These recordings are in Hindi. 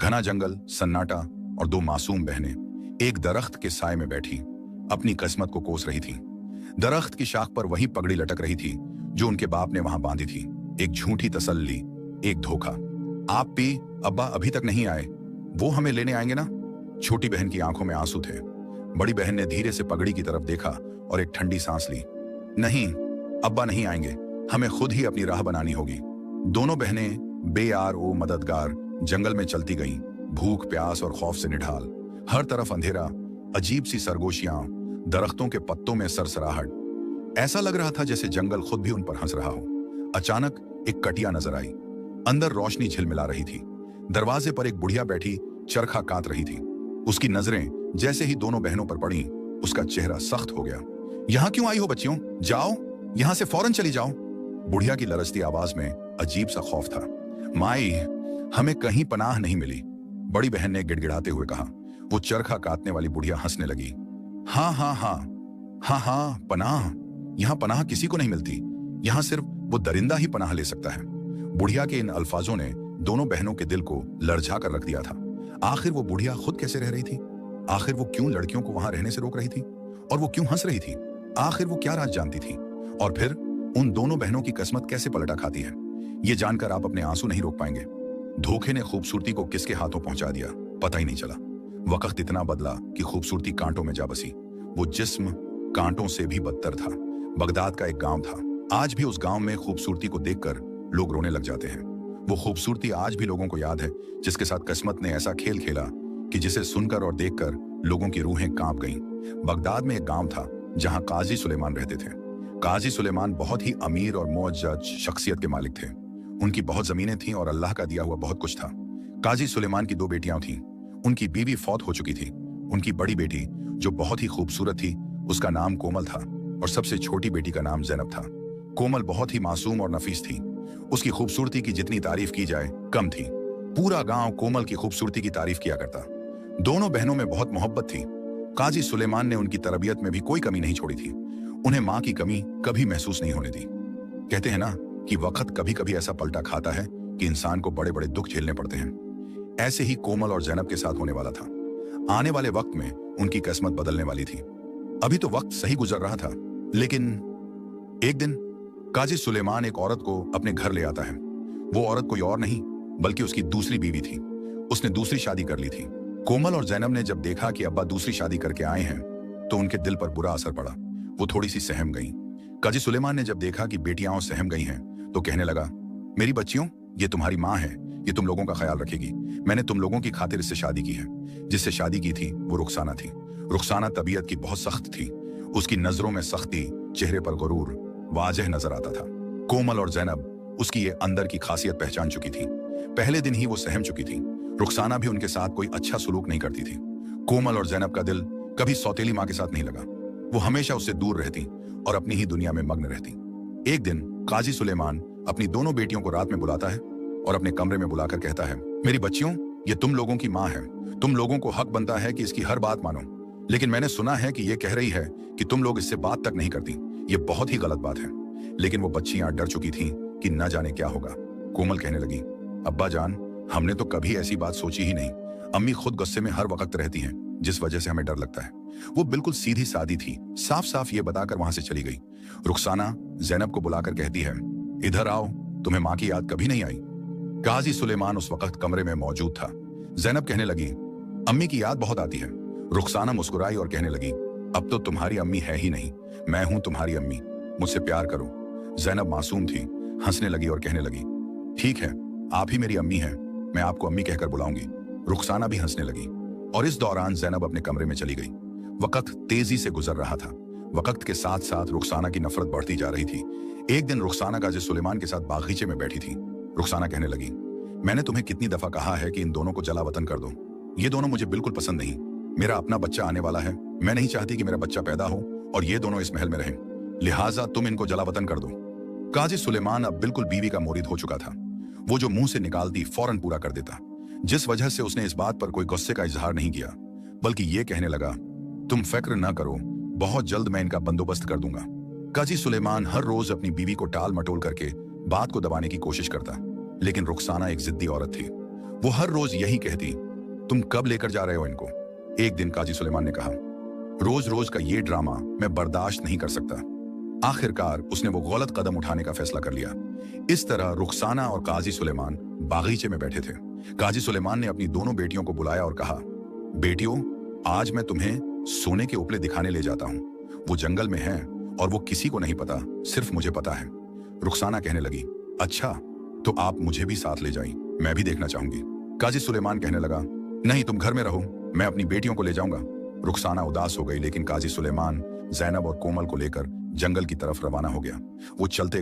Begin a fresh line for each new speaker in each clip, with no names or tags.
घना जंगल, सन्नाटा और दो मासूम बहनें एक दरख्त के साए में बैठी अपनी किस्मत को कोस रही थी। दरख्त की शाख पर वही पगड़ी लटक रही थी जो उनके बाप ने वहां बांधी थी। एक झूठी तसल्ली, एक धोखा। आप भी अब्बा अभी तक नहीं आए, वो हमें लेने आएंगे ना। छोटी बहन की आंखों में आंसू थे। बड़ी बहन ने धीरे से पगड़ी की तरफ देखा और एक ठंडी सांस ली। नहीं, अब्बा नहीं आएंगे, हमें खुद ही अपनी राह बनानी होगी। दोनों बहनें बेयार ओ मददगार जंगल में चलती गईं, भूख, प्यास और खौफ से निढाल। हर तरफ अंधेरा, अजीब सी सरगोशियां, दरख्तों के पत्तों में सरसराहट। ऐसा लग रहा था जैसे जंगल खुद भी उन पर हंस रहा हो। अचानक एक कटिया नजर आई। अंदर रोशनी झिलमिला रही थी। दरवाजे पर एक बुढ़िया बैठी चरखा काट रही थी। उसकी नजरें जैसे ही दोनों बहनों पर पड़ी, उसका चेहरा सख्त हो गया। यहां क्यों आई हो बच्चियों? जाओ, यहां से फौरन चली जाओ। बुढ़िया की लरजती आवाज में अजीब सा खौफ था। माई, हमें कहीं पनाह नहीं मिली, बड़ी बहन ने गिड़गिड़ाते हुए कहा। वो चरखा काटने वाली बुढ़िया हंसने लगी। हाँ हाँ हाँ हाँ हाँ, पनाह। यहां पनाह किसी को नहीं मिलती, यहां सिर्फ वो दरिंदा ही पनाह ले सकता है। बुढ़िया के इन अल्फाजों ने दोनों बहनों के दिल को लरझा कर रख दिया था। आखिर वो बुढ़िया खुद कैसे रह रही थी? आखिर वो क्यों लड़कियों को वहां रहने से रोक रही थी? और वो क्यों हंस रही थी? आखिर वो क्या राज जानती थी? और फिर उन दोनों बहनों की किस्मत कैसे पलटा खाती है, ये जानकर आप अपने आंसू नहीं रोक पाएंगे। धोखे ने खूबसूरती को किसके हाथों पहुंचा दिया, पता ही नहीं चला। वक्त इतना बदला कि खूबसूरती कांटों में जा बसी। वो जिस्म कांटों से भी बदतर था। बगदाद का एक गांव था। आज भी उस गांव में खूबसूरती को देखकर लोग रोने लग जाते हैं। वो खूबसूरती आज भी लोगों को याद है, जिसके साथ किस्मत ने ऐसा खेल खेला कि जिसे सुनकर और देखकर लोगों की रूहें कांप गईं। बगदाद में एक गांव था जहां काजी सुलेमान रहते थे। काजी सुलेमान बहुत ही अमीर और मोअज्जज शख्सियत के मालिक थे। उनकी बहुत जमीनें थीं और अल्लाह का दिया हुआ बहुत कुछ था। काजी सुलेमान की दो बेटियां थीं। उनकी बीवी फौत हो चुकी थी। उनकी बड़ी बेटी, जो बहुत ही खूबसूरत थी, उसका नाम कोमल था और सबसे छोटी बेटी का नाम जैनब था। कोमल बहुत ही मासूम और नफीस थी। उसकी खूबसूरती की जितनी तारीफ की जाए कम थी। पूरा गांव कोमल की खूबसूरती की तारीफ किया करता। दोनों बहनों में बहुत मोहब्बत थी। काजी सुलेमान ने उनकी तरबियत में भी कोई कमी नहीं छोड़ी थी। उन्हें मां की कमी कभी महसूस नहीं होने दी। कहते हैं ना कि वक्त कभी कभी ऐसा पलटा खाता है कि इंसान को बड़े बड़े दुख झेलने पड़ते हैं। ऐसे ही कोमल और जैनब के साथ होने वाला था। आने वाले वक्त में उनकी किस्मत बदलने वाली थी। अभी तो वक्त सही गुजर रहा था, लेकिन एक दिन काजी सुलेमान एक औरत को अपने घर ले आता है। वो औरत कोई और नहीं बल्कि उसकी दूसरी बीवी थी। उसने दूसरी शादी कर ली थी। कोमल और जैनब ने जब देखा कि अब्बा दूसरी शादी करके आए हैं तो उनके दिल पर बुरा असर पड़ा। वो थोड़ी सी सहम गई। काजी सुलेमान ने जब देखा कि बेटियां सहम गई हैं तो कहने लगा, मेरी बच्चियों, ये तुम्हारी माँ है, ये तुम लोगों का ख्याल रखेगी। मैंने तुम लोगों की खातिर इससे शादी की है। जिससे शादी की थी वो रुखसाना थी। रुखसाना तबीयत की बहुत सख्त थी। उसकी नजरों में सख्ती, चेहरे पर गुरूर वाजह नजर आता था। कोमल और जैनब उसकी ये अंदर की खासियत पहचान चुकी थी। पहले दिन ही वो सहम चुकी थी। रुखसाना भी उनके साथ कोई अच्छा सलूक नहीं करती थी। कोमल और जैनब का दिल कभी सौतेली माँ के साथ नहीं लगा। वो हमेशा उससे दूर रहती और अपनी ही दुनिया में मग्न रहती। एक दिन काजी सुलेमान अपनी दोनों बेटियों को रात में बुलाता है और अपने कमरे में बुलाकर कहता है, मेरी बच्चियों, ये तुम लोगों की माँ है। तुम लोगों को हक बनता है कि इसकी हर बात मानो, लेकिन मैंने सुना है कि ये कह रही है कि तुम लोग इससे बात तक नहीं करती। ये बहुत ही गलत बात है। लेकिन वो बच्चियां डर चुकी थीं कि न जाने क्या होगा। कोमल कहने लगी, अब्बा जान, हमने तो कभी ऐसी बात सोची ही नहीं। अम्मी खुद गुस्से में हर वक्त रहती हैं, जिस वजह से हमें डर लगता है। वो बिल्कुल सीधी सादी थी। साफ साफ ये बताकर वहां से चली गई। रुखसाना जैनब को बुलाकर कहती है, इधर आओ, तुम्हें माँ की याद कभी नहीं आई? काजी सुलेमान उस वक्त कमरे में मौजूद था। जैनब कहने लगी, अम्मी की याद बहुत आती है। रुखसाना मुस्कुराई और कहने लगी, अब तो तुम्हारी अम्मी है ही नहीं, मैं हूं तुम्हारी अम्मी, मुझसे प्यार करो। जैनब मासूम थी, हंसने लगी और कहने लगी, ठीक है, आप ही मेरी अम्मी हैं, मैं आपको अम्मी कहकर बुलाऊंगी। रुखसाना भी हंसने लगी और इस दौरान जैनब अपने कमरे में चली गई। वक्त तेजी से गुजर रहा था। वक्त के साथ साथ रुखसाना की नफरत बढ़ती जा रही थी। एक दिन रुखसाना काजी सुलेमान के साथ बागीचे में बैठी थी। रुखसाना कहने लगी, मैंने तुम्हें कितनी दफा कहा है कि इन दोनों को जला वतन कर दो। ये दोनों मुझे बिल्कुल पसंद नहीं। मेरा अपना बच्चा आने वाला है। मैं नहीं चाहती कि मेरा बच्चा पैदा हो और ये दोनों इस महल में रहें। लिहाजा तुम इनको जला वतन कर दो। काजी सुलेमान अब बिल्कुल बीवी का मुरीद हो चुका था। वो जो मुंह से निकालती फौरन पूरा कर देता। जिस वजह से उसने इस बात पर कोई गुस्से का इजहार नहीं किया, बल्कि ये कहने लगा, तुम फिक्र ना करो, बहुत जल्द मैं इनका बंदोबस्त कर दूंगा। काजी सुलेमान हर रोज अपनी बीवी को टाल मटोल करके बात को दबाने की कोशिश करता, लेकिन रुखसाना एक जिद्दी औरत थी। वो हर रोज यही कहती, तुम कब लेकर जा रहे हो इनको? एक दिन काजी सुलेमान ने कहा, रोज रोज का ये ड्रामा मैं बर्दाश्त नहीं कर सकता। आखिरकार उसने वो गलत कदम उठाने का फैसला कर लिया। इस तरह रुखसाना और काजी सुलेमान बागीचे में बैठे थे। काजी सुलेमान ने अपनी दोनों बेटियों को बुलाया और कहा, बेटियों, आज मैं तुम्हें सोने के उपले दिखाने ले जाता हूँ। वो जंगल में है और वो किसी को नहीं पता, सिर्फ मुझे पता है। रुखसाना कहने लगी, अच्छा तो आप मुझे भी साथ ले जाइए, मैं भी देखना चाहूंगी। काजी सुलेमान कहने लगा, नहीं, तुम घर में रहो, मैं अपनी बेटियों को ले जाऊंगा। रुखसाना उदास हो गई, लेकिन काजी सुलेमान जैनब और कोमल को लेकर जंगल की तरफ रवाना हो गया। वो चलते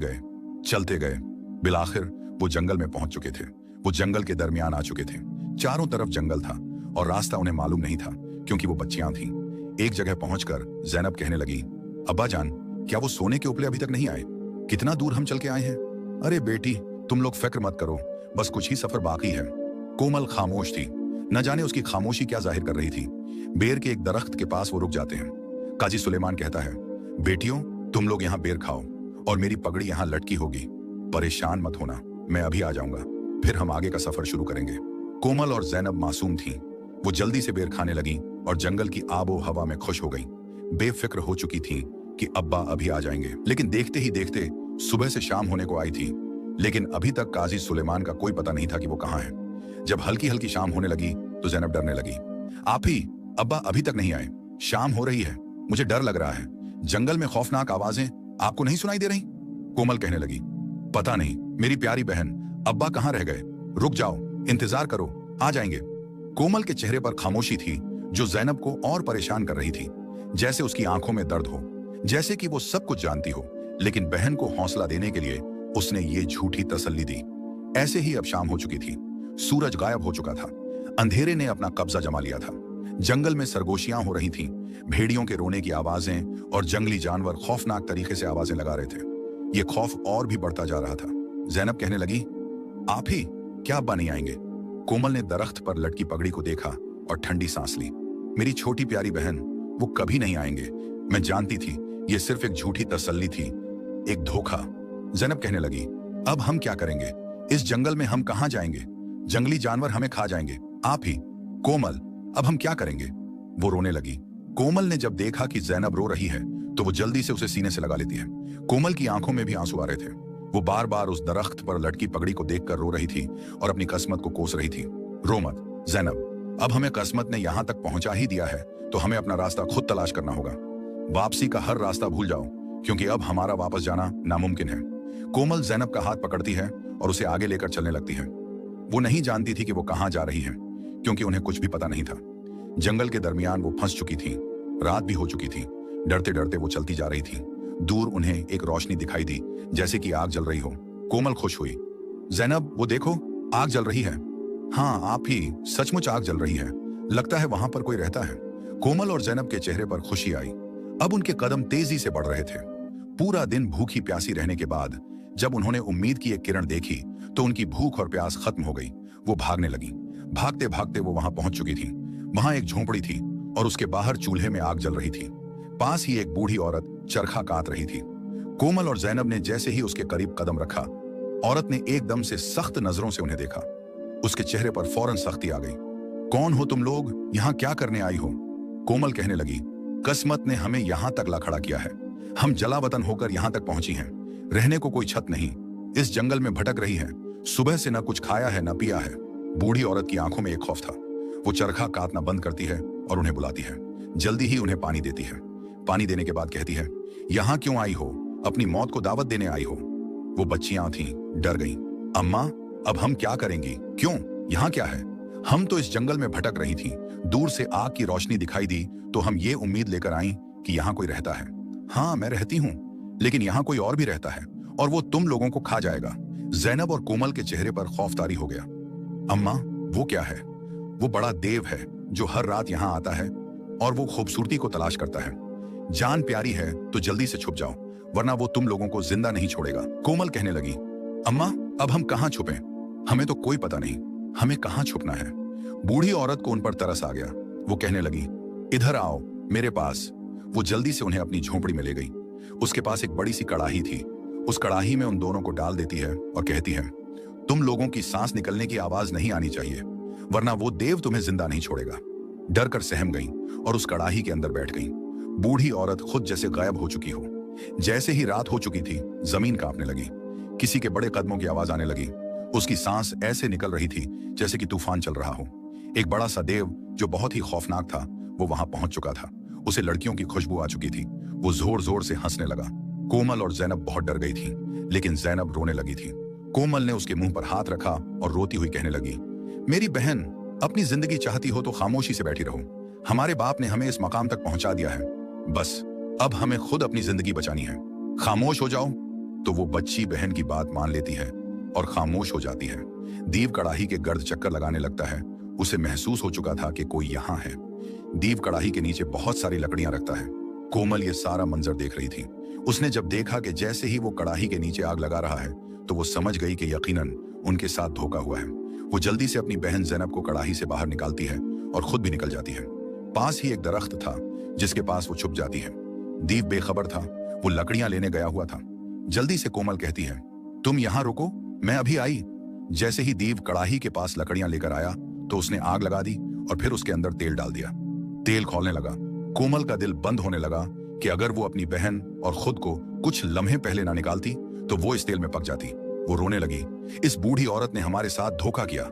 गए, बिलाखिर वो जंगल में पहुंच चुके थे। वो जंगल के दरमियान आ चुके थे। चारों तरफ जंगल था और रास्ता उन्हें मालूम नहीं था, क्योंकि वो बच्चियां थीं। एक जगह पहुंचकर जैनब कहने लगी, अब्बा जान, क्या वो सोने के उपले अभी तक नहीं आए? कितना दूर हम चल के आए हैं। अरे बेटी, तुम लोग फिक्र मत करो, बस कुछ ही सफर बाकी है। कोमल खामोश थी। न जाने उसकी खामोशी क्या जाहिर कर रही थी। बेर के एक दरख्त के पास वो रुक जाते हैं। काजी सुलेमान कहता है, बेटियों, तुम लोग यहाँ बेर खाओ और मेरी पगड़ी यहाँ लटकी होगी। परेशान मत होना, मैं अभी आ जाऊंगा, फिर हम आगे का सफर शुरू करेंगे। कोमल और जैनब मासूम थीं। वो जल्दी से बेर खाने लगी और जंगल की आबो हवा में खुश हो गई। बेफिक्र हो चुकी थीं कि अब्बा अभी आ जाएंगे। लेकिन देखते ही देखते सुबह से शाम होने को आई थी, लेकिन अभी तक काजी सुलेमान का कोई पता नहीं था कि वो कहाँ है। जब हल्की हल्की शाम होने लगी तो जैनब डरने लगी। आप ही, अब्बा अभी तक नहीं आए, शाम हो रही है, मुझे डर लग रहा है। जंगल में खौफनाक आवाजें आपको नहीं सुनाई दे रही? कोमल कहने लगी, पता नहीं मेरी प्यारी बहन, अब्बा कहाँ रह गए? रुक जाओ, इंतजार करो, आ जाएंगे। कोमल के चेहरे पर खामोशी थी, जो जैनब को और परेशान कर रही थी। जैसे उसकी आंखों में दर्द हो, जैसे कि वो सब कुछ जानती हो, लेकिन बहन को हौसला देने के लिए उसने ये झूठी तसल्ली दी। ऐसे ही अब शाम हो चुकी थी। सूरज गायब हो चुका था। अंधेरे ने अपना कब्जा जमा लिया था। जंगल में सरगोशियां हो रही थीं। भेड़ियों के रोने की आवाजें और जंगली जानवर खौफनाक तरीके से आवाजें लगा रहे थे। ये खौफ और भी बढ़ता जा रहा था। जैनब कहने लगी, आप ही, क्या अब्बा नहीं आएंगे? कोमल ने दरख्त पर लटकी पगड़ी को देखा और ठंडी सांस ली। मेरी छोटी प्यारी बहन, वो कभी नहीं आएंगे। मैं जानती थी ये सिर्फ एक झूठी तसल्ली थी, एक धोखा। जैनब कहने लगी, अब हम क्या करेंगे? इस जंगल में हम कहां जाएंगे? जंगली जानवर हमें खा जाएंगे। आप ही, कोमल, अब हम क्या करेंगे? वो रोने लगी। कोमल ने जब देखा कि जैनब रो रही है तो वो जल्दी से उसे सीने से लगा लेती है। कोमल की आंखों में भी आंसू आ रहे थे। वो बार बार उस दरख्त पर लटकी पगड़ी को देखकर रो रही थी और अपनी किस्मत को कोस रही थी। रो मत जैनब, अब हमें किस्मत ने यहां तक पहुंचा ही दिया है तो हमें अपना रास्ता खुद तलाश करना होगा। वापसी का हर रास्ता भूल जाओ, क्योंकि अब हमारा वापस जाना नामुमकिन है। कोमल जैनब का हाथ पकड़ती है और उसे आगे लेकर चलने लगती है। वो नहीं जानती थी कि वो कहां जा रही है, क्योंकि उन्हें कुछ भी पता नहीं था। जंगल के दरमियान वो फंस चुकी थी। रात भी हो चुकी थी। डरते डरते वो चलती जा रही थी। दूर उन्हें एक रोशनी दिखाई दी, जैसे कि आग जल रही हो। कोमल खुश हुई। जैनब, वो देखो, आग जल रही है। हाँ, आप ही, सचमुच आग जल रही है। लगता है वहां पर कोई रहता है। कोमल और जैनब के चेहरे पर खुशी आई। अब उनके कदम तेजी से बढ़ रहे थे। पूरा दिन भूखी प्यासी रहने के बाद जब उन्होंने उम्मीद की एक किरण देखी तो उनकी भूख और प्यास खत्म हो गई। वो भागने लगी। भागते भागते वो वहां पहुंच चुकी थी। वहां एक झोंपड़ी थी और उसके बाहर चूल्हे में आग जल रही थी। पास ही एक बूढ़ी औरत चरखा काट रही थी। कोमल और जैनब ने जैसे ही उसके करीब कदम रखा, औरत ने एकदम से सख्त नजरों से उन्हें देखा। उसके चेहरे पर फौरन सख्ती आ गई। कौन हो तुम लोग? यहाँ क्या करने आई हो? कोमल कहने लगी, किस्मत ने हमें यहाँ तक ला खड़ा किया है। हम जलावतन होकर यहाँ तक पहुंची हैं। रहने को कोई छत नहीं, इस जंगल में भटक रही है। सुबह से न कुछ खाया है न पिया है। बूढ़ी औरत की आंखों में एक खौफ था। वो चरखा काटना बंद करती है और उन्हें बुलाती है। जल्दी ही उन्हें पानी देती है। पानी देने के बाद कहती है, यहाँ क्यों आई हो? अपनी मौत को दावत देने आई हो? वो बच्चियां थीं, डर गईं। अम्मा, अब हम क्या करेंगी? क्यों? यहाँ क्या है? हम तो इस जंगल में भटक रही थी। दूर से आग की रोशनी दिखाई दी तो हम ये उम्मीद लेकर आईं कि यहाँ कोई रहता है। हाँ, मैं रहती हूँ, लेकिन यहाँ कोई और भी रहता है और वो तुम लोगों को खा जाएगा। जैनब और कोमल के चेहरे पर खौफतारी हो गया। अम्मा, वो क्या है? वो बड़ा देव है जो हर रात यहाँ आता है और वो खूबसूरती को तलाश करता है। जान प्यारी है तो जल्दी से छुप जाओ, वरना वो तुम लोगों को जिंदा नहीं छोड़ेगा। कोमल कहने लगी, अम्मा, अब हम कहाँ छुपें? हमें तो कोई पता नहीं, हमें कहाँ छुपना है। बूढ़ी औरत को उन पर तरस आ गया। वो कहने लगी, इधर आओ मेरे पास। वो जल्दी से उन्हें अपनी झोंपड़ी में ले गई। उसके पास एक बड़ी सी कड़ाही थी। उस कड़ाही में उन दोनों को डाल देती है और कहती है, तुम लोगों की सांस निकलने की आवाज नहीं आनी चाहिए, वरना वो देव तुम्हें जिंदा नहीं छोड़ेगा। डर कर सहम गई और उस कड़ाही के अंदर बैठ गई। बूढ़ी औरत खुद जैसे गायब हो चुकी हो। जैसे ही रात हो चुकी थी, जमीन कांपने लगी। किसी के बड़े कदमों की आवाज आने लगी। उसकी सांस ऐसे निकल रही थी जैसे कि तूफान चल रहा हो। एक बड़ा सा देव जो बहुत ही खौफनाक था, वो वहां पहुंच चुका था। उसे लड़कियों की खुशबू आ चुकी थी। वो जोर जोर से हंसने लगा। कोमल और जैनब बहुत डर गई थी, लेकिन जैनब रोने लगी थी। कोमल ने उसके मुंह पर हाथ रखा और रोती हुई कहने लगी, मेरी बहन, अपनी जिंदगी चाहती हो तो खामोशी से बैठी रहो। हमारे बाप ने हमें इस मकाम तक पहुंचा दिया है, बस अब हमें खुद अपनी जिंदगी बचानी है। खामोश हो जाओ। तो वो बच्ची बहन की बात मान लेती है और खामोश हो जाती है। दीव कड़ाही के गर्द चक्कर लगाने लगता है। उसे महसूस हो चुका था कि कोई यहाँ है। दीव कड़ाही के नीचे बहुत सारी लकड़ियां रखता है। कोमल ये सारा मंजर देख रही थी। उसने जब देखा कि जैसे ही वो कड़ाही के नीचे आग लगा रहा है, तो वो समझ गई कि यकीनन उनके साथ धोखा हुआ है। वो जल्दी से अपनी बहन जैनब को कड़ाही से बाहर निकालती है और खुद भी निकल जाती है। पास ही एक दरख्त था जिसके पास वो छुप जाती है। दीव बेखबर था, वो लकड़ियां लेने गया हुआ था। जल्दी से कोमल कहती है, तुम यहां रुको, मैं अभी आई। जैसे ही दीव कड़ाही के पास लकड़ियां लेकर आया, तो उसने आग लगा दी और फिर उसके अंदर तेल डाल दिया। तेल खौलने लगा। कोमल का दिल बंद होने लगा कि अगर वो अपनी बहन और खुद को कुछ लम्हे पहले ना निकालती तो वो इस तेल में पक जाती। वो रोने लगी, इस बूढ़ी औरत ने हमारे साथ धोखा किया।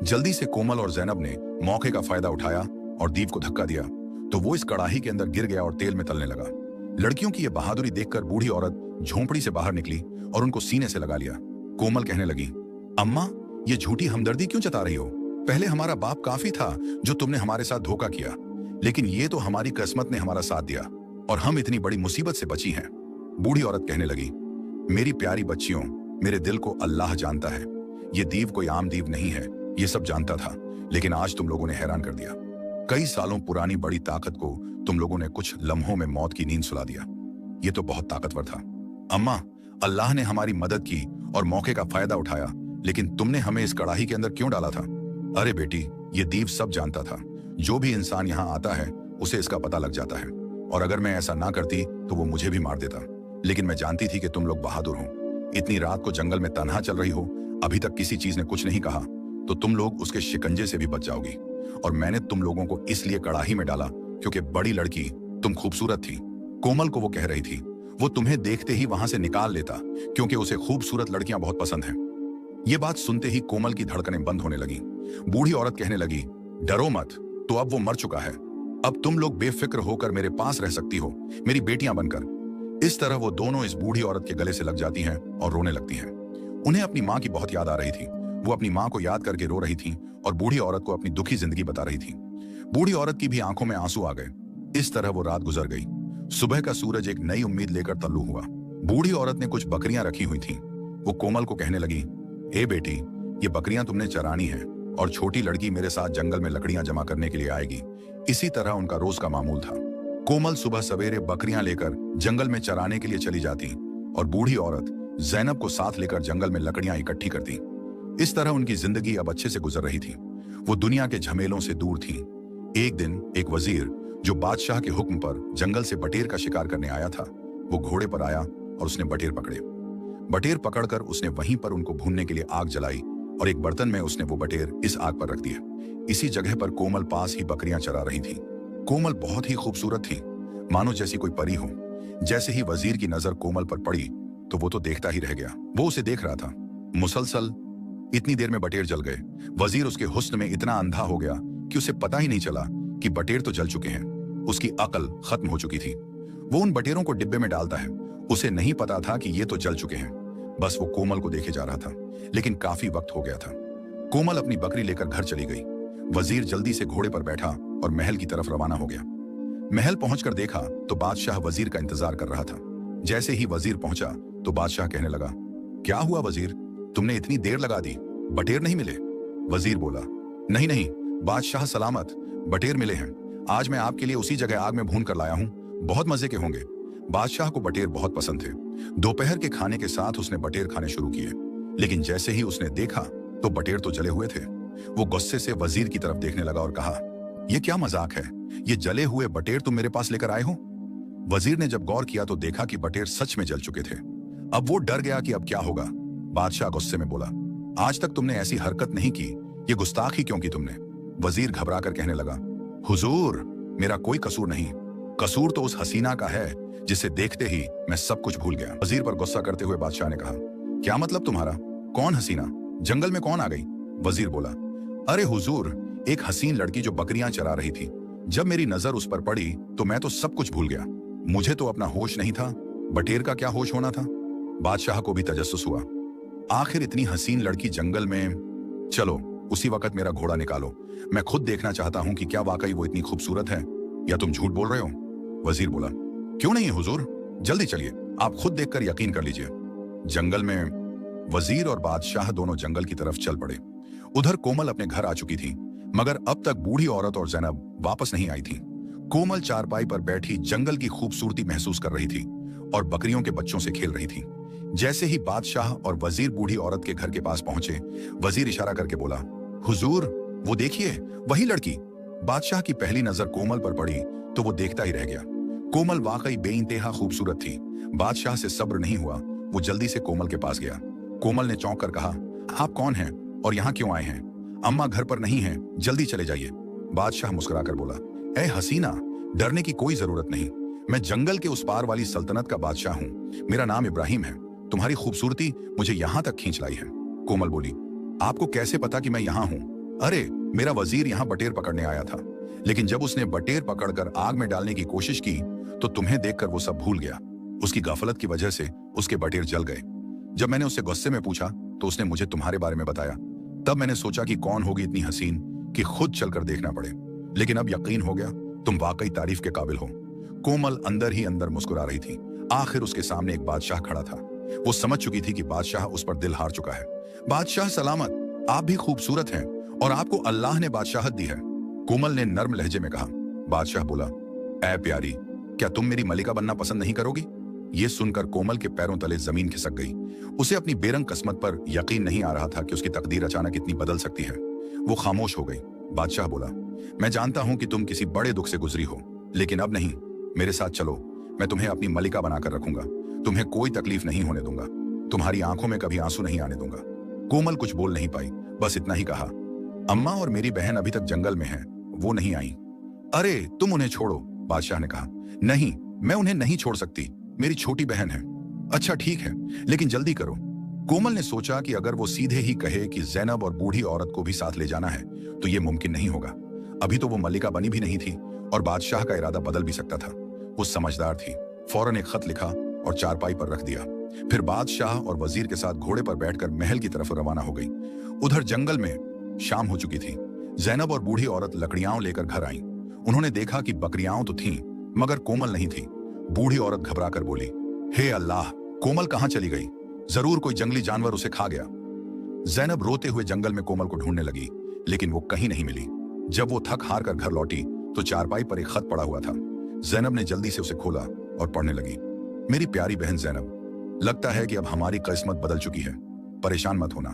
जल्दी से कोमल और जैनब ने मौके का फायदा उठाया और दीव को धक्का दिया, तो वो इस कड़ाही के अंदर गिर गया और तेल में तलने लगा। लड़कियों की यह बहादुरी देखकर बूढ़ी औरत झोंपड़ी से बाहर निकली और उनको सीने से लगा लिया। कोमल कहने लगी, अम्मा, ये झूठी हमदर्दी क्यों जता रही हो? पहले हमारा बाप काफी था जो तुमने हमारे साथ धोखा किया, लेकिन ये तो हमारी किस्मत ने हमारा साथ दिया और हम इतनी बड़ी मुसीबत से बची हैं। बूढ़ी औरत कहने लगी, मेरी प्यारी बच्चियों, मेरे दिल को अल्लाह जानता है। ये दीव कोई आम दीव नहीं है, ये सब जानता था, लेकिन आज तुम लोगों ने हैरान कर दिया। कई सालों पुरानी बड़ी ताकत को तुम लोगों ने कुछ लम्हों में मौत की नींद सुला दिया। ये तो बहुत ताकतवर था। अम्मा, अल्लाह ने हमारी मदद की और मौके का फायदा उठाया, लेकिन तुमने हमें इस कड़ाही के अंदर क्यों डाला था? अरे बेटी, ये दीव सब जानता था। जो भी इंसान यहाँ आता है उसे इसका पता लग जाता है, और अगर मैं ऐसा ना करती तो वो मुझे भी मार देता। लेकिन मैं जानती थी कि तुम लोग बहादुर हो। इतनी रात को जंगल में तन्हा चल रही हो, अभी तक किसी चीज ने कुछ नहीं कहा, तो तुम लोग उसके शिकंजे से भी बच जाओगी। और मैंने तुम लोगों को इसलिए कड़ाही में डाला क्योंकि बड़ी लड़की, तुम खूबसूरत थी। कोमल को वो कह रही थी, वो तुम्हें देखते ही वहां से निकाल लेता क्योंकि उसे खूबसूरत लड़कियां बहुत पसंद हैं। ये बात सुनते ही कोमल की धड़कनें बंद होने लगी। बूढ़ी औरत कहने लगी, डरो मत, तो अब वो मर चुका है। अब तुम लोग बेफिक्र होकर मेरे पास रह सकती हो, मेरी बेटियां बनकर। इस तरह वो दोनों इस बूढ़ी औरत के गले से लग जाती हैं और रोने लगती हैं। उन्हें अपनी माँ की बहुत याद आ रही थी। वो अपनी माँ को याद करके रो रही थी और बूढ़ी औरत को अपनी दुखी जिंदगी बता रही थी। बूढ़ी औरत की भी आंखों में आंसू आ गए। इस तरह वो रात गुजर गई। सुबह का सूरज एक नई उम्मीद लेकर तल्लू हुआ। बूढ़ी औरत ने कुछ बकरियां रखी हुई थीं। वो कोमल को कहने लगी, ए बेटी, ये बकरियां तुमने चरानी है और छोटी लड़की मेरे साथ जंगल में लकड़ियां जमा करने के लिए आएगी। इसी तरह उनका रोज का मामूल था। कोमल सुबह सवेरे बकरियां लेकर जंगल में चराने के लिए चली जाती और बूढ़ी औरत जैनब को साथ लेकर जंगल में लकड़ियां इकट्ठी करती। इस तरह उनकी जिंदगी अब अच्छे से गुजर रही थी। वो दुनिया के झमेलों से दूर थी। एक दिन एक वजीर जो बादशाह के हुक्म पर जंगल से बटेर का शिकार करने आया था, वो घोड़े पर आया और उसने बटेर पकड़े। बटेर पकड़कर उसने वहीं पर उनको भूनने के लिए आग जलाई और एक बर्तन में उसने वो बटेर इस आग पर रख दिया। इसी जगह पर कोमल पास ही बकरियां चरा रही थी। कोमल बहुत ही खूबसूरत थी, मानो जैसी कोई परी हो। जैसे ही वजीर की नजर कोमल पर पड़ी तो वो तो देखता ही रह गया। वो उसे देख रहा था। मुसलसल इतनी देर में बटेर जल गए। वजीर उसके हुस्न में इतना अंधा हो गया कि उसे पता ही नहीं चला कि बटेर तो जल चुके हैं। उसकी अकल खत्म हो चुकी थी। वो उन बटेरों को डिब्बे में डालता है। उसे नहीं पता था कि ये तो जल चुके हैं। बस वो कोमल को देखे जा रहा था, लेकिन काफी वक्त हो गया था। कोमल अपनी बकरी लेकर घर चली गई। वजीर जल्दी से घोड़े पर बैठा और महल की तरफ रवाना हो गया। महल पहुंचकर देखा तो बादशाह वजीर का इंतजार कर रहा था। जैसे ही वजीर पहुंचा तो बादशाह कहने लगा, क्या हुआ वजीर, तुमने इतनी देर लगा दी, बटेर नहीं मिले? वजीर बोला, नहीं नहीं बादशाह सलामत, बटेर मिले हैं। आज मैं आपके लिए उसी जगह आग में भून कर लाया हूं, बहुत मजे के होंगे। बादशाह को बटेर बहुत पसंद थे। दोपहर के खाने के साथ उसने बटेर खाने शुरू किए, लेकिन जैसे ही उसने देखा तो बटेर तो जले हुए थे। वो गुस्से से वजीर की तरफ देखने लगा और कहा, यह क्या मजाक है, ये जले हुए बटेर तुम मेरे पास लेकर आए हो? वजीर ने जब गौर किया तो देखा कि बटेर सच में जल चुके थे। अब वो डर गया कि अब क्या होगा। बादशाह गुस्से में बोला, आज तक तुमने ऐसी हरकत नहीं की, ये गुस्ताखी क्यों की तुमने? वजीर घबरा कर कहने लगा, हुजूर, मेरा कोई कसूर नहीं, कसूर तो उस हसीना का है जिसे देखते ही मैं सब कुछ भूल गया। वजीर पर गुस्सा करते हुए बादशाह ने कहा, क्या मतलब तुम्हारा? कौन हसीना? जंगल में कौन आ गई? वजीर बोला, अरे हुजूर, एक हसीन लड़की जो बकरियां चरा रही थी। जब मेरी नजर उस पर पड़ी तो मैं तो सब कुछ भूल गया। मुझे तो अपना होश नहीं था, बटेर का क्या होश होना था। बादशाह को भी तजस्सुस हुआ, आखिर इतनी हसीन लड़की जंगल में। चलो उसी वक्त मेरा घोड़ा निकालो, मैं खुद देखना चाहता हूं कि क्या वाकई वो इतनी खूबसूरत है या तुम झूठ बोल रहे हो। वजीर बोला, क्यों नहीं हुजूर, जल्दी चलिए, आप खुद देखकर यकीन कर लीजिए। जंगल में वजीर और बादशाह दोनों जंगल की तरफ चल पड़े। उधर कोमल अपने घर आ चुकी थी, मगर अब तक बूढ़ी औरत और जैनब वापस नहीं आई थी। कोमल चारपाई पर बैठी जंगल की खूबसूरती महसूस कर रही थी और बकरियों के बच्चों से खेल रही थी। जैसे ही बादशाह और वजीर बूढ़ी औरत के घर के पास पहुंचे, वजीर इशारा करके बोला, हुजूर, वो देखिए, वही लड़की। बादशाह की पहली नजर कोमल पर पड़ी तो वो देखता ही रह गया। कोमल वाकई बेइंतहा खूबसूरत थी। बादशाह से सब्र नहीं हुआ, वो जल्दी से कोमल के पास गया। कोमल ने चौंक कर कहा, आप कौन हैं और यहाँ क्यों आए हैं? अम्मा घर पर नहीं है, जल्दी चले जाइए। बादशाह मुस्कुराकर बोला, ए हसीना, डरने की कोई जरूरत नहीं, मैं जंगल के उस पार वाली सल्तनत का बादशाह हूँ। मेरा नाम इब्राहिम है। तुम्हारी खूबसूरती मुझे यहाँ तक खींच लाई है। कोमल बोली, आपको कैसे पता कि मैं यहाँ हूँ? अरे, मेरा वजीर यहाँ बटेर पकड़ने आया था, लेकिन जब उसने बटेर पकड़कर आग में डालने की कोशिश की तो तुम्हें देखकर वो सब भूल गया। उसकी गफलत की वजह से उसके बटेर जल गए। जब मैंने उससे गुस्से में पूछा तो उसने मुझे तुम्हारे बारे में बताया। तब मैंने सोचा कि कौन होगी इतनी हसीन कि खुद चलकर देखना पड़े, लेकिन अब यकीन हो गया तुम वाकई तारीफ के काबिल हो। कोमल अंदर ही अंदर मुस्कुरा रही थी। आखिर उसके सामने एक बादशाह खड़ा था। वो समझ चुकी थी कि बादशाह उस पर दिल हार चुका है। बादशाह सलामत, आप भी खूबसूरत हैं और आपको अल्लाह ने बादशाहत दी है। कोमल ने नर्म लहजे में कहा। बादशाह बोला, ऐ प्यारी, क्या तुम मेरी मलिका बनना पसंद नहीं करोगी? ये सुनकर कोमल के पैरों तले जमीन खिसक गई। उसे अपनी बेरंग किस्मत पर यकीन नहीं आ रहा था कि उसकी तकदीर अचानक इतनी बदल सकती है। वो खामोश हो गई। बादशाह बोला, मैं जानता हूं कि तुम किसी बड़े दुख से गुजरी हो, लेकिन अब नहीं। मेरे साथ चलो, मैं तुम्हें अपनी मलिका बनाकर रखूंगा। तुम्हें कोई तकलीफ नहीं होने दूंगा। तुम्हारी आंखों में कभी आंसू नहीं आने दूंगा। कोमल कुछ बोल नहीं पाई, बस इतना ही कहा, अम्मा और मेरी बहन अभी तक जंगल में है, वो नहीं आई। अरे तुम उन्हें छोड़ो, बादशाह ने कहा। नहीं, मैं उन्हें नहीं छोड़ सकती, मेरी छोटी बहन है। अच्छा ठीक है, लेकिन जल्दी करो। कोमल ने सोचा कि अगर वो सीधे ही कहे कि जैनब और बूढ़ी औरत को भी साथ ले जाना है तो ये मुमकिन नहीं होगा। अभी तो वो मल्लिका बनी भी नहीं थी और बादशाह का इरादा बदल भी सकता था। वो समझदार थी, फौरन एक खत लिखा और चारपाई पर रख दिया। फिर बादशाह और वजीर के साथ घोड़े पर बैठकर महल की तरफ रवाना हो गई। उधर जंगल में शाम हो चुकी थी। जैनब और बूढ़ी औरत लकड़ियां लेकर घर आईं। उन्होंने देखा कि बकरियां तो थीं, मगर कोमल नहीं थी। बूढ़ी औरत घबराकर बोली, हे अल्लाह, कोमल कहां चली गई? जरूर कोई जंगली जानवर उसे खा गया। जैनब रोते हुए जंगल में कोमल को ढूंढने लगी, लेकिन वो कहीं नहीं मिली। जब वो थक हार कर घर लौटी तो चारपाई पर एक खत पड़ा हुआ था। जैनब ने जल्दी से उसे खोला और पढ़ने लगी। मेरी प्यारी बहन जैनब, लगता है कि अब हमारी किस्मत बदल चुकी है। परेशान मत होना,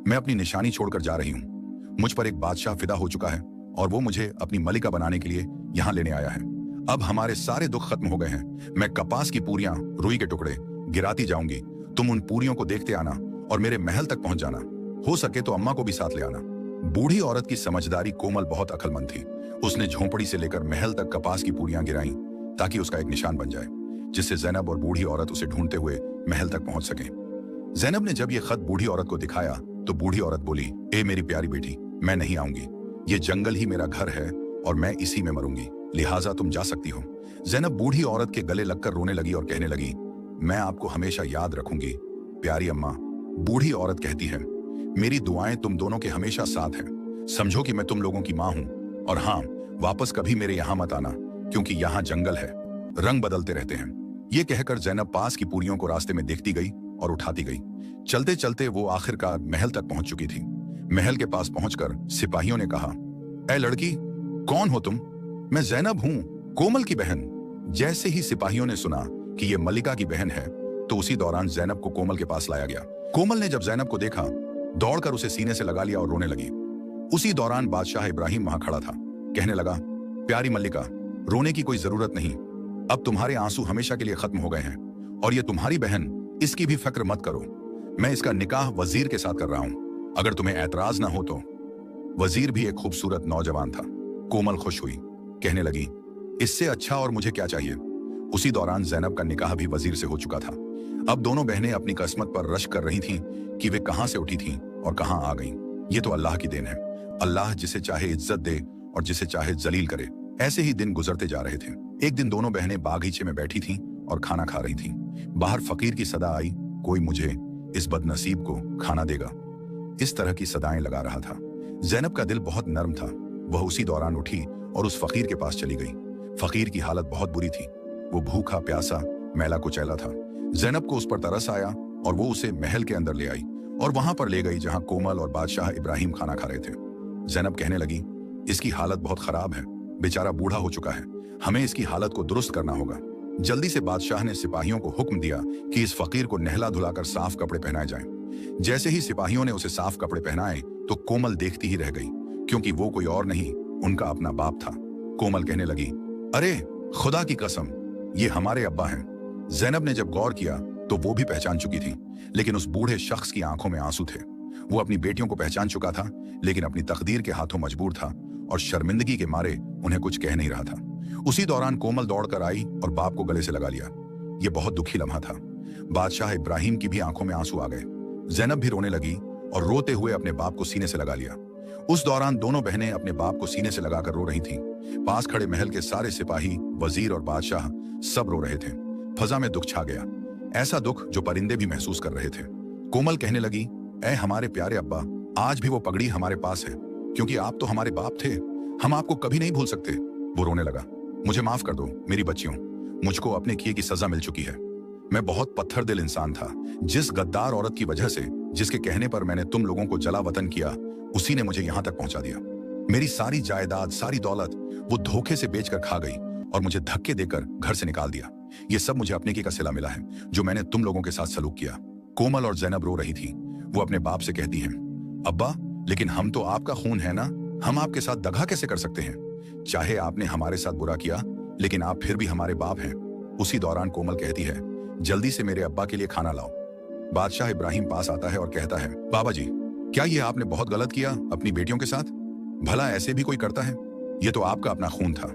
मैं अपनी निशानी छोड़कर जा रही हूँ। मुझ पर एक बादशाह फिदा हो चुका है और वो मुझे अपनी मलिका बनाने के लिए यहाँ लेने आया है। अब हमारे सारे दुख खत्म हो गए हैं। मैं कपास की पूरियां, रुई के टुकड़े गिराती जाऊंगी। तुम उन पूरियों को देखते आना और मेरे महल तक पहुंच जाना। हो सके तो अम्मा को भी साथ ले आना। बूढ़ी औरत की समझदारी कोमल बहुत अक्लमंद थी। उसने झोंपड़ी से लेकर महल तक कपास की पूरियां गिराई ताकि उसका एक निशान बन जाए, जिससे जैनब और बूढ़ी औरत उसे ढूंढते हुए महल तक पहुंच सके। जैनब ने जब ये खत बूढ़ी औरत को दिखाया तो बूढ़ी औरत बोली, ए मेरी प्यारी बेटी, मैं नहीं आऊंगी। ये जंगल ही मेरा घर है और मैं इसी में मरूंगी, लिहाजा तुम जा सकती हो। जैनब बूढ़ी औरत के गले लगकर रोने लगी और कहने लगी, मैं आपको हमेशा याद रखूंगी प्यारी अम्मा। बूढ़ी औरत कहती है, मेरी दुआएं तुम दोनों के हमेशा साथ हैं। समझो कि मैं तुम लोगों की माँ हूं। और हाँ, वापस कभी मेरे यहाँ मत आना, क्योंकि यहाँ जंगल है, रंग बदलते रहते हैं। ये कहकर जैनब पास की पूरियों को रास्ते में देखती गई और उठाती गई। चलते चलते वो आखिरकार महल तक पहुंच चुकी थी। महल के पास पहुंचकर सिपाहियों ने कहा, ऐ लड़की, कौन हो तुम? मैं जैनब हूं, कोमल की बहन। जैसे ही सिपाहियों ने सुना कि ये मलिका की बहन है तो उसी दौरान जैनब को कोमल के पास लाया गया। कोमल ने जब जैनब को देखा, दौड़कर उसे सीने से लगा लिया और रोने लगी। उसी दौरान बादशाह इब्राहिम वहां खड़ा था। कहने लगा, प्यारी मल्लिका, रोने की कोई जरूरत नहीं। अब तुम्हारे आंसू हमेशा के लिए खत्म हो गए हैं और ये तुम्हारी बहन, इसकी भी फिक्र मत करो। मैं इसका निकाह वजीर के साथ कर रहा हूं। अगर तुम्हें ऐतराज ना हो तो। वजीर भी एक खूबसूरत नौजवान था। कोमल खुश हुई, कहने लगी, इससे अच्छा और मुझे क्या चाहिए। उसी दौरान जैनब का निकाह भी वजीर से हो चुका था। अब दोनों बहनें अपनी किस्मत पर रश्क कर रही थीं कि वे कहां से उठी थीं और कहां आ गईं। ये तो अल्लाह की देन है। अल्लाह जिसे चाहे इज्जत दे और जिसे चाहे जलील करे। ऐसे ही दिन गुजरते जा रहे थे। एक दिन दोनों बहनें बागीचे में बैठी थीं और खाना खा रही थीं। बाहर फकीर की सदा आई, कोई मुझे, इस बदनसीब को खाना देगा। इस तरह की सदाएं लगा रहा था। जैनब का दिल बहुत नर्म था। वह उसी दौरान उठी और उस फकीर के पास चली गई। फकीर की हालत बहुत बुरी थी। वो भूखा प्यासा मैला कुचैला था। जैनब को उस पर तरस आया और वो उसे महल के अंदर ले आई और वहां पर ले गई जहां कोमल और बादशाह इब्राहिम खाना खा रहे थे। जैनब कहने लगी, इसकी हालत बहुत खराब है, बेचारा बूढ़ा हो चुका है, हमें इसकी हालत को दुरुस्त करना होगा। जल्दी से बादशाह ने सिपाहियों को हुक्म दिया कि इस फकीर को नहला धुलाकर साफ कपड़े पहनाए जाएं। जैसे ही सिपाहियों ने उसे साफ कपड़े पहनाए तो कोमल देखती ही रह गई, क्योंकि वो कोई और नहीं, उनका अपना बाप था। कोमल कहने लगी, अरे खुदा की कसम, ये हमारे अब्बा हैं। जैनब ने जब गौर किया तो वो भी पहचान चुकी थी, लेकिन उस बूढ़े शख्स की आंखों में आंसू थे। वो अपनी बेटियों को पहचान चुका था, लेकिन अपनी तकदीर के हाथों मजबूर था और शर्मिंदगी के मारे उन्हें कुछ कह नहीं रहा था। उसी दौरान कोमल दौड़कर आई और बाप को गले से लगा लिया। यह बहुत दुखी लम्हा था। बादशाह इब्राहिम की भी आंखों में आंसू आ गए। जैनब भी रोने लगी और रोते हुए अपने बाप को सीने से लगा लिया। उस दौरान दोनों बहनें अपने बाप को सीने से लगाकर रो रही थीं। पास खड़े महल के सारे सिपाही, वजीर और बादशाह सब रो रहे थे। फजा में दुख छा गया, ऐसा दुख जो परिंदे भी महसूस कर रहे थे। कोमल कहने लगी, ऐ हमारे प्यारे अब्बा, आज भी वो पगड़ी हमारे पास है, क्योंकि आप तो हमारे बाप थे, हम आपको कभी नहीं भूल सकते। वो रोने लगा, मुझे माफ कर दो मेरी बच्चियों, मुझको अपने किए की सजा मिल चुकी है। मैं बहुत पत्थर दिल इंसान था। जिस गद्दार औरत की वजह से, जिसके कहने पर मैंने तुम लोगों को जला वतन किया, उसी ने मुझे यहां तक पहुंचा दिया। मेरी सारी जायदाद, सारी दौलत वो धोखे से बेचकर खा गई और मुझे धक्के देकर घर से निकाल दिया। ये सब मुझे अपने की का सिला मिला है, जो मैंने तुम लोगों के साथ सलूक किया। कोमल और जैनब रो रही थी। वो अपने बाप से कहती हैं, अब्बा, लेकिन हम तो आपका खून है ना, हम आपके साथ दगा कैसे कर सकते हैं। चाहे आपने हमारे साथ बुरा किया, लेकिन आप फिर भी हमारे बाप हैं। उसी दौरान कोमल कहती है, जल्दी से मेरे अब्बा के लिए खाना लाओ। बादशाह इब्राहिम पास आता है और कहता है, बाबा जी, क्या ये आपने बहुत गलत किया अपनी बेटियों के साथ? भला ऐसे भी कोई करता है? ये तो आपका अपना खून था।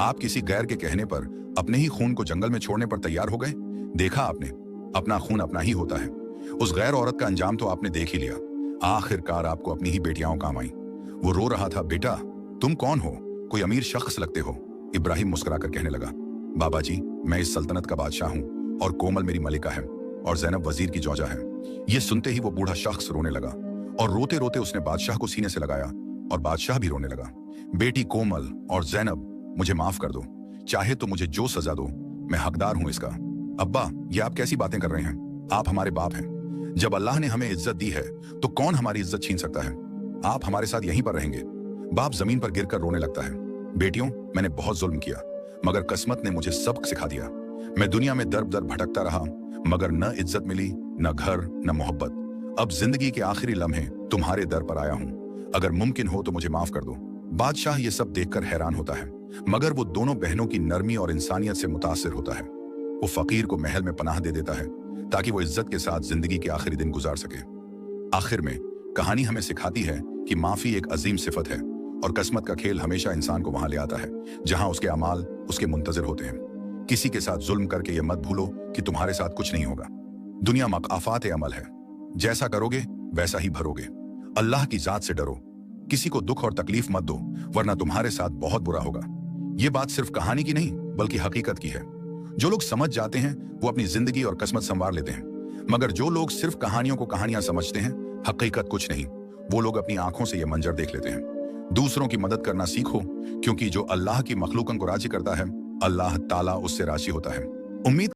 आप किसी गैर के कहने पर अपने ही खून को जंगल में छोड़ने पर तैयार हो गए। देखा आपने, अपना खून अपना ही होता है। उस गैर औरत का अंजाम तो आपने देख ही लिया। आखिरकार आपको अपनी ही बेटियां काम आई। वो रो रहा था, बेटा तुम कौन हो? कोई अमीर शख्स लगते हो। इब्राहिम मुस्कुराकर कहने लगा, बाबा जी, मैं इस सल्तनत का बादशाह हूँ और कोमल मेरी मलिका है और जैनब वजीर की जौजा है। ये सुनते ही वो बूढ़ा शख्स रोने लगा और रोते रोते उसने बादशाह को सीने से लगाया और बादशाह भी रोने लगा। बेटी कोमल और जैनब, मुझे माफ कर दो, चाहे तो मुझे जो सजा दो, मैं हकदार हूं इसका। अब्बा, ये आप कैसी बातें कर रहे हैं? आप हमारे बाप हैं। जब अल्लाह ने हमें इज्जत दी है तो कौन हमारी इज्जत छीन सकता है? आप हमारे साथ यहीं पर रहेंगे। बाप जमीन पर गिरकर रोने लगता है। बेटियों, मैंने बहुत जुल्म किया, मगर किस्मत ने मुझे सबक सिखा दिया। मैं दुनिया में दर दर भटकता रहा, मगर न इज्जत मिली, न घर, न मोहब्बत। अब जिंदगी के आखिरी लम्हे तुम्हारे दर पर आया हूं। अगर मुमकिन हो तो मुझे माफ कर दो। बादशाह ये सब देखकर हैरान होता है, मगर वो दोनों बहनों की नरमी और इंसानियत से मुतासिर होता है। वो फकीर को महल में पनाह दे देता है ताकि वो इज्जत के साथ जिंदगी के आखिरी दिन गुजार सके। आखिर में कहानी हमें सिखाती है कि माफी एक अजीम सिफत है और किस्मत का खेल हमेशा इंसान को वहां ले आता है जहां उसके अमाल उसके मुंतजिर होते हैं। किसी के साथ जुल्म करके ये मत भूलो कि तुम्हारे साथ कुछ नहीं होगा। दुनिया मकाफात अमल है, जैसा करोगे वैसा ही भरोगे। अल्लाह की जात से डरो, किसी को दुख और तकलीफ मत दो, वरना तुम्हारे साथ बहुत बुरा होगा। ये बात सिर्फ कहानी की नहीं बल्कि हकीकत की है। जो लोग समझ जाते हैं वो अपनी जिंदगी और किस्मत संवार लेते हैं, मगर जो लोग सिर्फ कहानियों को कहानियां समझते हैं, हकीकत कुछ नहीं, वो लोग अपनी आंखों से ये मंजर देख लेते हैं। दूसरों की मदद करना सीखो, क्योंकि जो अल्लाह की मखलूकन को राजी करता है, अल्लाह ताला उससे राजी होता है। उम्मीद